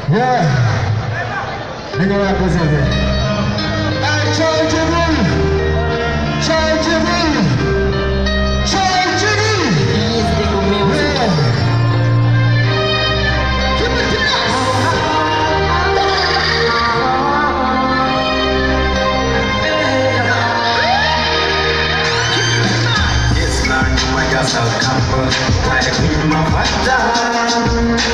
Yeah, big up representative. Hey, Chargeable! Chargeable! Chargeable! Easy con music. Yeah. Keep it to Yes, man, you might just have come, why the people of Father?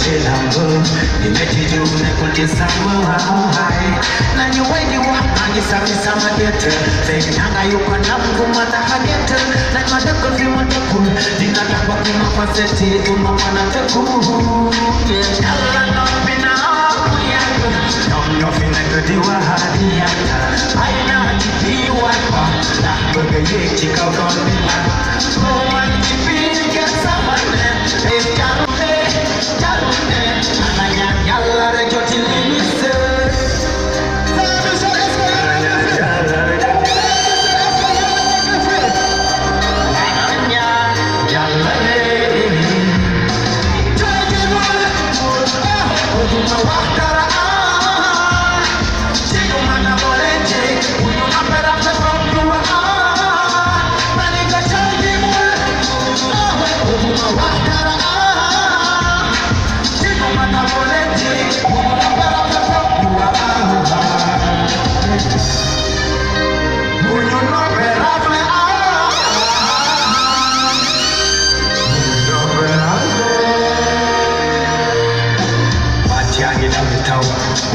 Chilambo, nimejijune kutisama hai na nyuweni wa angisami sama gete senyanga yuko na mguma tahagete na madako ziwataku dinataka kuma faseti tumama na teku yalla no pina yako no fina kodiwa hadi yata aina tipiwa kwa na boga yechi kaudoni ko man tipi get samane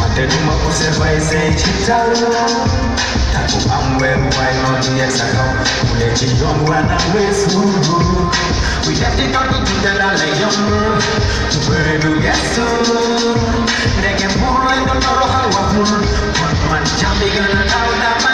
Mateduma kusema ise chitalo Taku amwe mwaino niyesako Ule chiyongwa na wesu We have to come together like younger Tupere dugesu Nege mpuro endo noro hawa pur One man jambi gana na